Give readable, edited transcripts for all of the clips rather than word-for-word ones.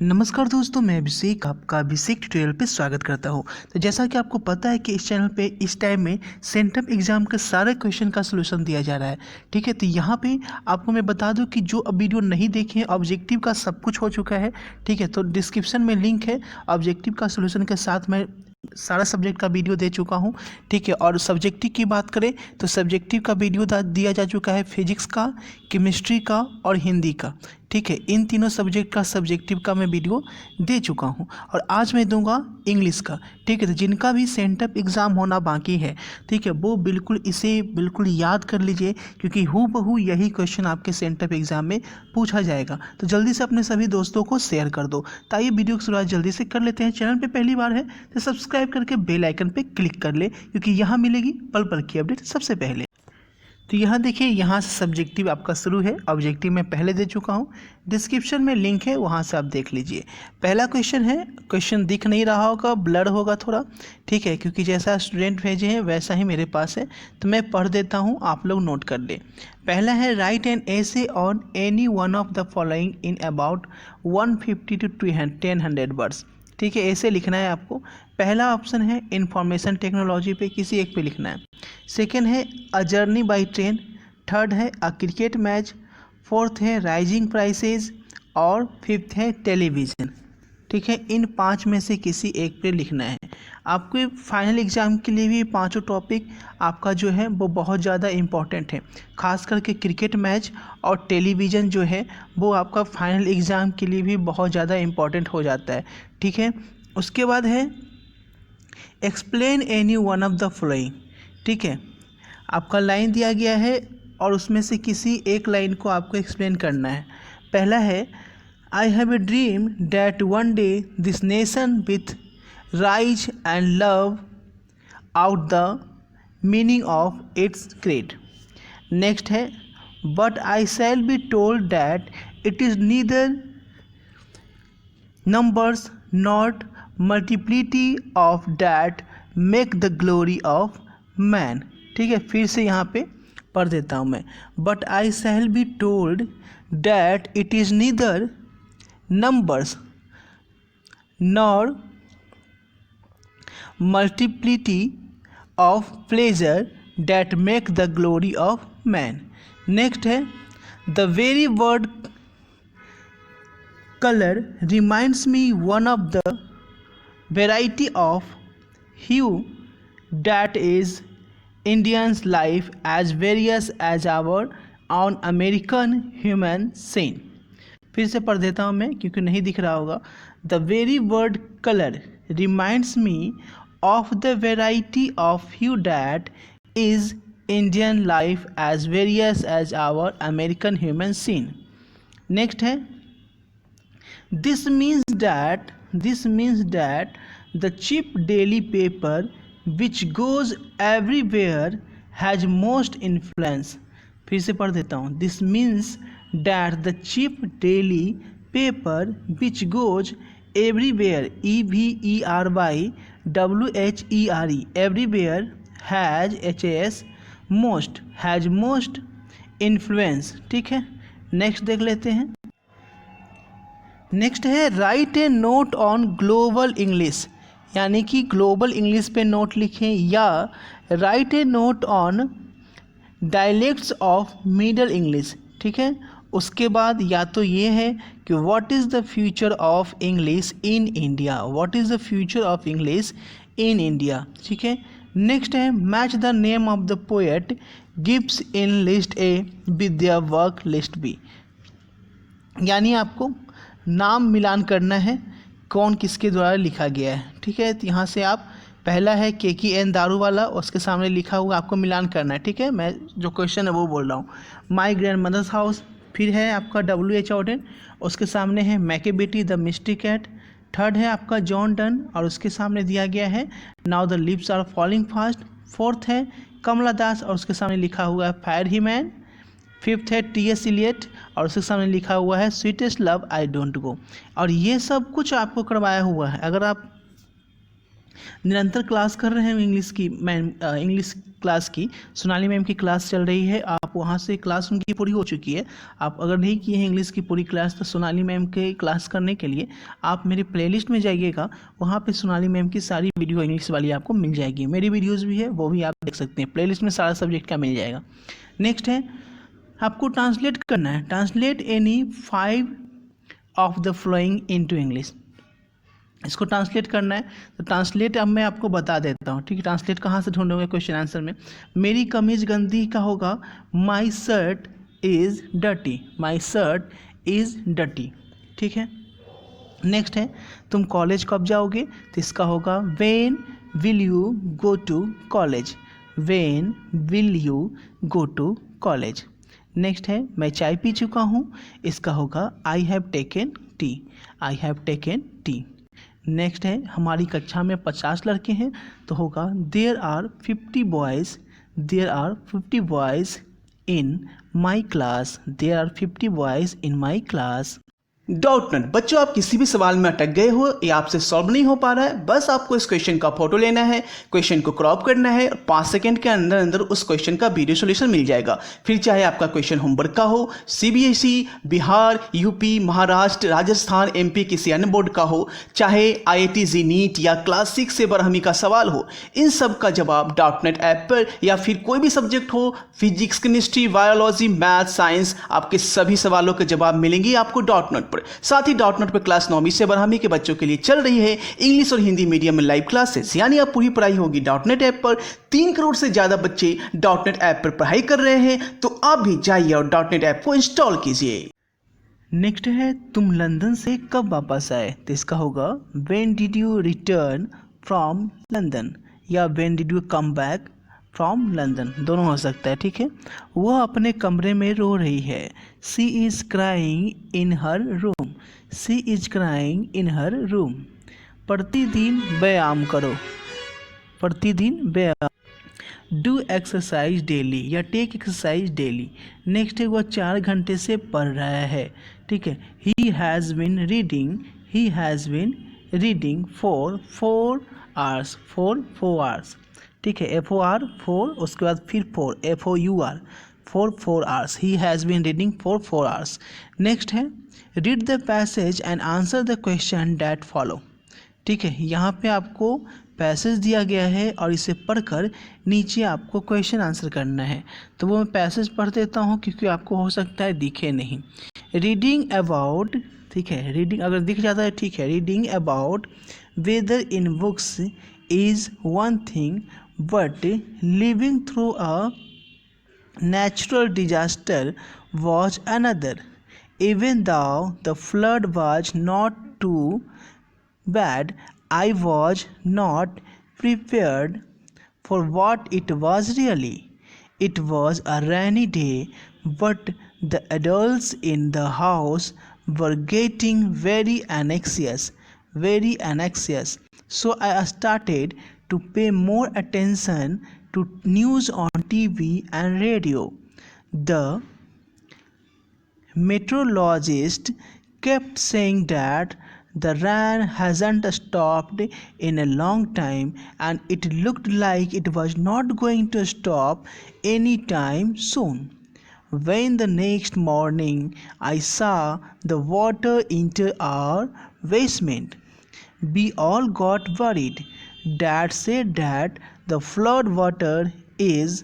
नमस्कार दोस्तों, मैं अभिषेक आपका अभिषेक ट्यूटोरियल पे स्वागत करता हूँ। तो जैसा कि आपको पता है कि इस चैनल पे इस टाइम में सेंटअप एग्जाम के सारे क्वेश्चन का सलूशन दिया जा रहा है। ठीक है, तो यहाँ पे आपको मैं बता दूँ कि जो अब वीडियो नहीं देखे ऑब्जेक्टिव का सब कुछ हो चुका है। ठीक है, तो डिस्क्रिप्शन में लिंक है, ऑब्जेक्टिव का सलूशन के साथ मैं सारा सब्जेक्ट का वीडियो दे चुका हूँ। ठीक है, और सब्जेक्टिव की बात करें तो सब्जेक्टिव का वीडियो दिया जा चुका है, फिजिक्स का, केमिस्ट्री का और हिंदी का। ठीक है, इन तीनों सब्जेक्ट का सब्जेक्टिव का मैं वीडियो दे चुका हूं और आज मैं दूंगा इंग्लिश का। ठीक है, तो जिनका भी सेंटअप एग्ज़ाम होना बाकी है, ठीक है, वो बिल्कुल इसे बिल्कुल याद कर लीजिए, क्योंकि हूबहू यही क्वेश्चन आपके सेंटअप एग्ज़ाम में पूछा जाएगा। तो जल्दी से अपने सभी दोस्तों को शेयर कर दो। तो आइए वीडियो की शुरुआत जल्दी से कर लेते हैं। चैनल पर पहली बार है तो सब्सक्राइब करके बेल आइकन पर क्लिक कर ले, क्योंकि यहाँ मिलेगी पल पल की अपडेट सबसे पहले। तो यहाँ देखिए, यहाँ से सब्जेक्टिव आपका शुरू है। ऑब्जेक्टिव मैं पहले दे चुका हूँ, डिस्क्रिप्शन में लिंक है, वहाँ से आप देख लीजिए। पहला क्वेश्चन है, क्वेश्चन दिख नहीं रहा होगा, ब्लर होगा थोड़ा। ठीक है, क्योंकि जैसा स्टूडेंट भेजे हैं वैसा ही मेरे पास है, तो मैं पढ़ देता हूँ, आप लोग नोट कर ले। पहला है, right an essay on any one of the following in about 150 to 1000 words. ठीक है, ऐसे लिखना है आपको। पहला ऑप्शन है इंफॉर्मेशन टेक्नोलॉजी पे, किसी एक पे लिखना है। सेकंड है a journey by train. Third है अ क्रिकेट मैच। फोर्थ है राइजिंग प्राइसेस और फिफ्थ है टेलीविज़न। ठीक है, इन पांच में से किसी एक पे लिखना है। आपके फाइनल एग्ज़ाम के लिए भी पांचों टॉपिक आपका जो है वो बहुत ज़्यादा इम्पॉर्टेंट है। खास करके क्रिकेट मैच और टेलीविज़न जो है वो आपका फाइनल एग्ज़ाम के लिए भी बहुत ज़्यादा इम्पॉर्टेंट हो जाता है। ठीक है, उसके बाद है explain any one of the following. ठीक है, आपका लाइन दिया गया है और उसमें से किसी एक लाइन को आपको एक्सप्लेन करना है। पहला है, I have a dream that one day this nation with rise and love out the meaning of its creed. Next है, but I shall be told that it is neither numbers not multiplicity of that make the glory of man। ठीक है, फिर से यहाँ पे पढ़ देता हूँ मैं। But I shall be told that it is neither numbers nor multiplicity of pleasure that make the glory of man. Next है, the very word color reminds me one of the variety of hue that is Indian's life as various as our own American human scene। फिर से पढ़ देता हूँ मैं, क्योंकि नहीं दिख रहा होगा। The very word color reminds me of the variety of hue that is Indian life as various as our American human scene। Next है, This means that the cheap daily paper which goes everywhere has most influence। फिर से पढ़ देता हूँ। This means that the cheap daily paper which goes everywhere EVERYWHERE everywhere has most influence। ठीक है, next देख लेते हैं। नेक्स्ट है, write a note on global English, यानी कि ग्लोबल इंग्लिश पे नोट लिखें, या write a note on dialects of middle English. ठीक है, उसके बाद या तो ये है कि what is the future of English in India, what is the future of English in India. ठीक है, नेक्स्ट है, match the name of the poet gives in list A with their work list B, यानी आपको नाम मिलान करना है कौन किसके द्वारा लिखा गया है। ठीक है, तो यहाँ से आप पहला है KKN दारू वाला, उसके सामने लिखा हुआ आपको मिलान करना है। ठीक है, मैं जो क्वेश्चन है वो बोल रहा हूँ। माई ग्रैंड मदर्स हाउस, फिर है आपका WH ऑर्डन, उसके सामने है मैके बेटी द मिस्टी कैट। थर्ड है आपका जॉन डन और उसके सामने दिया गया है now the lips are falling fast. Fourth है कमला दास और उसके सामने लिखा हुआ है फायर ही मैन। फिफ्थ है T.S. इलियट और उसके सामने लिखा हुआ है sweetest love I don't go. और ये सब कुछ आपको करवाया हुआ है। अगर आप निरंतर क्लास कर रहे हैं इंग्लिश की मैम, इंग्लिश क्लास की सोनाली मैम की क्लास चल रही है। आप वहाँ से क्लास उनकी पूरी हो चुकी है। आप अगर नहीं किए हैं इंग्लिश की पूरी क्लास तो सोनाली मैम के क्लास करने के लिए आप मेरे प्लेलिस्ट में जाइएगा, वहाँ पे सोनाली मैम की सारी वीडियो इंग्लिश वाली आपको मिल जाएगी। मेरी वीडियोज़ भी है, वो भी आप देख सकते हैं। प्लेलिस्ट में सारा सब्जेक्ट का मिल जाएगा। नेक्स्ट है आपको ट्रांसलेट करना है। Translate any 5 of the flowing into English. इसको ट्रांसलेट करना है। तो ट्रांसलेट अब मैं आपको बता देता हूँ, ठीक है। ट्रांसलेट कहाँ से ढूंढोगे क्वेश्चन आंसर में। मेरी कमीज गंदी का होगा my shirt is dirty, my shirt is dirty, ठीक है। नेक्स्ट है तुम कॉलेज कब जाओगे, तो इसका होगा when will you go to college, when will you go to college. Next है मैं चाय पी चुका हूँ, इसका होगा I have taken tea, I have taken tea. Next है हमारी कक्षा में 50 लड़के हैं, तो होगा there are 50 boys, there are 50 boys in my class, there are 50 boys in my class. Doubt not बच्चों, आप किसी भी सवाल में अटक गए हो या आपसे सॉल्व नहीं हो पा रहा है, बस आपको इस क्वेश्चन का फोटो लेना है, क्वेश्चन को क्रॉप करना है और 5 सेकंड के अंदर अंदर उस क्वेश्चन का वीडियो सॉल्यूशन मिल जाएगा। फिर चाहे आपका क्वेश्चन होमवर्क का हो, CBSE, Bihar, UP, Maharashtra, Rajasthan, MP किसी अन्य बोर्ड का हो, चाहे आईआईटी जी नीट या क्लास 6 से बरहमी का सवाल हो, इन सब का जवाब डाउट नेट ऐप पर, या फिर कोई भी सब्जेक्ट हो, physics, chemistry, biology, math, science, आपके सभी सवालों के जवाब मिलेंगे आपको डाउट नेट पर। साथ ही डॉट नेट पर क्लास 9वीं से 12वीं के बच्चों के लिए चल रही है इंग्लिश और हिंदी मीडियम में लाइव क्लासेस, यानी अब पूरी पढ़ाई होगी डॉट नेट ऐप पर। 3 करोड़ से ज़्यादा बच्चे डॉट नेट ऐप पर पढ़ाई कर रहे हैं, तो आप भी जाइए और डॉट नेट ऐप को इंस्टॉल कीजिए। नेक्स्ट है तुम लंदन से कब वापस आए, तो इसका होगा when did you return from London, या when did you come back from London, दोनों हो सकता है, ठीक है। वह अपने कमरे में रो रही है, she is crying in her room, she is crying in her room. प्रतिदिन व्यायाम करो, प्रतिदिन व्यायाम। डू एक्सरसाइज डेली, या टेक एक्सरसाइज डेली। नेक्स्ट है वह 4 घंटे से पढ़ रहा है, ठीक है। He has been reading, he has been reading for 4 hours, for 4 hours, ठीक है। FOR 4, उसके बाद फिर 4, FOUR, for 4 hours. He has been reading for 4 hours. Next है read the passage and answer the question that follow, ठीक है। यहाँ पे आपको पैसेज दिया गया है और इसे पढ़कर नीचे आपको क्वेश्चन आंसर करना है। तो वो मैं पैसेज पढ़ देता हूँ क्योंकि आपको हो सकता है दिखे नहीं। रीडिंग अबाउट, ठीक है, रीडिंग अगर दिख जाता है ठीक है। Reading about whether in books is one thing but living through a natural disaster was another. Even though the flood was not too bad, I was not prepared for what it was really. It was a rainy day, but the adults in the house were getting very anxious, very anxious. So I started to pay more attention to news on TV and radio. The meteorologist kept saying that the rain hasn't stopped in a long time, and it looked like it was not going to stop anytime soon. When the next morning I saw the water into our basement, we all got worried. Dad said that the flood water is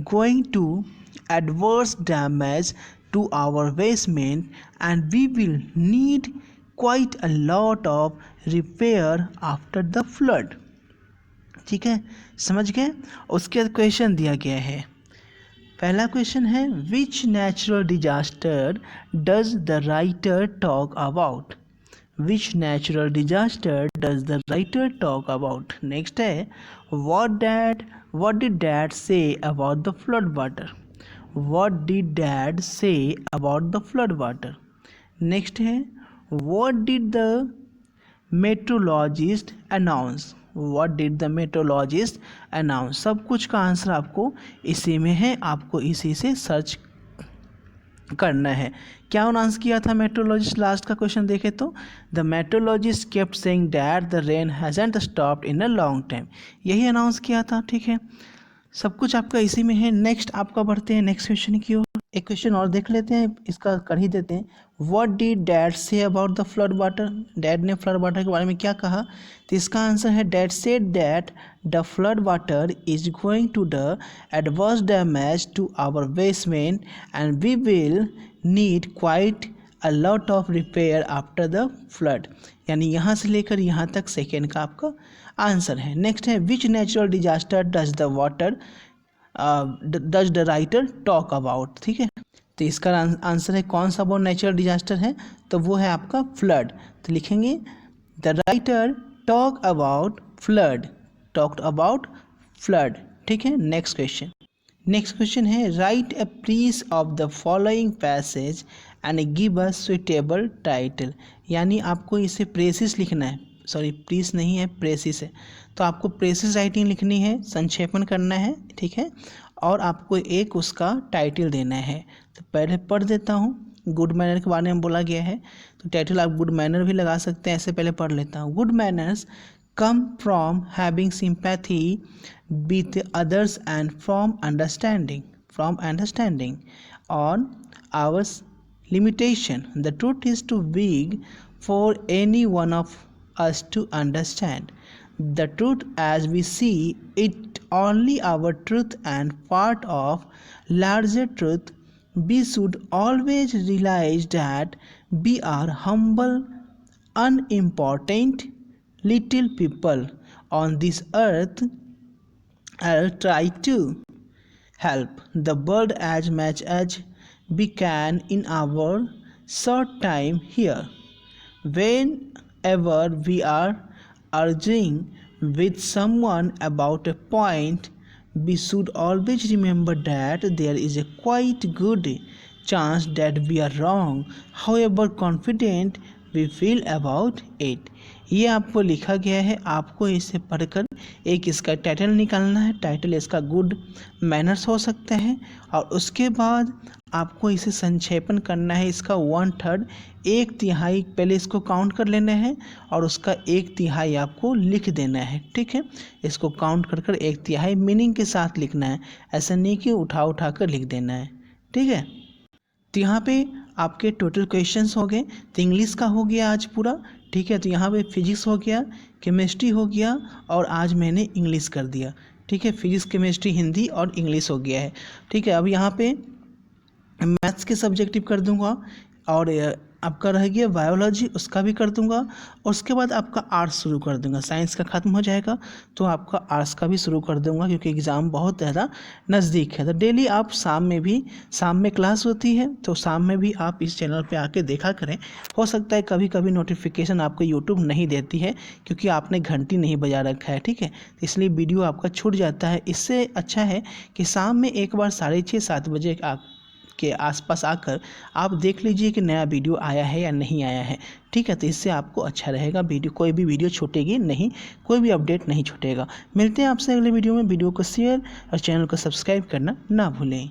going to adverse damage to our basement, and we will need quite a lot of repair after the flood. ठीक है, समझ गए। उसके बाद question दिया गया है। पहला क्वेश्चन है विच natural disaster does the writer talk about, which natural disaster does the writer talk about? Next है what did dad say about the flood water, what did dad say about the flood water? Next है what did the meteorologist announce, what did the meteorologist announce? सब कुछ का answer आपको इसी में है, आपको इसी से सर्च करना है। क्या अनाउंस किया था मेट्रोलॉजिस्ट? लास्ट का क्वेश्चन देखें तो the metrologist kept saying that the rain hasn't stopped in a long time, यही अनाउंस किया था। ठीक है, सब कुछ आपका इसी में है। नेक्स्ट आपका बढ़ते हैं नेक्स्ट क्वेश्चन की ओर। एक क्वेश्चन और देख लेते हैं, इसका कर ही देते हैं। What did dad say about the flood water, dad ने फ्लड वाटर के बारे में क्या कहा? तो इसका आंसर है dad said that the flood water is going to the adverse damage to our basement and we will need quite a lot of repair after the flood, यानी यहाँ से लेकर यहाँ तक सेकेंड का आपका आंसर है। नेक्स्ट है विच natural disaster does the water does the writer talk about. ठीक है, तो इसका आंसर है कौन सा वो नेचुरल डिजास्टर है, तो वो है आपका फ्लड। तो लिखेंगे the writer talk about flood, talked about flood. ठीक है, नेक्स्ट क्वेश्चन है write a piece of the following passage and give a suitable title, यानी आपको इसे प्रेसिस लिखना है, सॉरी प्लीज नहीं है, प्रेसिस है। तो आपको प्रेसिस राइटिंग लिखनी है, संक्षेपण करना है। ठीक है, और आपको एक उसका टाइटल देना है। तो पहले पढ़ देता हूँ, गुड मैनर के बारे में बोला गया है, तो टाइटल आप गुड मैनर भी लगा सकते हैं। ऐसे पहले पढ़ लेता हूँ। Good manners come from having sympathy with others and from understanding on our limitation. The truth is too big for any one of us to understand. The truth as we see it only our truth and part of larger truth. We should always realize that we are humble, unimportant little people on this earth. I'll try to help the world as much as we can in our short time here. Whenever we are arguing with someone about a point, we should always remember that there is a quite good chance that we are wrong, however confident we feel about it. ये आपको लिखा गया है, आपको इसे पढ़कर एक इसका टाइटल निकालना है। टाइटल इसका गुड मैनर्स हो सकता है, और उसके बाद आपको इसे संक्षेपण करना है। इसका 1/3 1/3 पहले इसको काउंट कर लेना है, और उसका 1/3 आपको लिख देना है। ठीक है, इसको काउंट कर 1/3 मीनिंग के साथ लिखना है, ऐसा नहीं कि उठा कर लिख देना है। ठीक है, तो यहाँ पे आपके टोटल क्वेश्चंस हो गए। तो इंग्लिश का हो गया आज पूरा। ठीक है, तो यहाँ पे फिजिक्स हो गया, केमिस्ट्री हो गया, और आज मैंने इंग्लिश कर दिया। ठीक है, फिजिक्स, केमिस्ट्री, हिंदी और इंग्लिश हो गया है। ठीक है, अब यहाँ पे मैथ्स के सब्जेक्टिव कर दूंगा, और आपका रह गया बायोलॉजी, उसका भी कर दूंगा, और उसके बाद आपका आर्ट्स शुरू कर दूंगा। साइंस का ख़त्म हो जाएगा तो आपका आर्ट्स का भी शुरू कर दूंगा, क्योंकि एग्ज़ाम बहुत ज़्यादा नज़दीक है। तो डेली आप शाम में क्लास होती है, तो शाम में भी आप इस चैनल पे आके देखा करें। हो सकता है कभी कभी नोटिफिकेशन आपको यूट्यूब नहीं देती है, क्योंकि आपने घंटी नहीं बजा रखा है। ठीक है, इसलिए वीडियो आपका छूट जाता है। इससे अच्छा है कि शाम में एक बार 6:30-7 बजे के आसपास आकर आप देख लीजिए कि नया वीडियो आया है या नहीं आया है। ठीक है, तो इससे आपको अच्छा रहेगा, कोई भी वीडियो छूटेगी नहीं, कोई भी अपडेट नहीं छूटेगा। मिलते हैं आपसे अगले वीडियो में। वीडियो को शेयर और चैनल को सब्सक्राइब करना ना भूलें।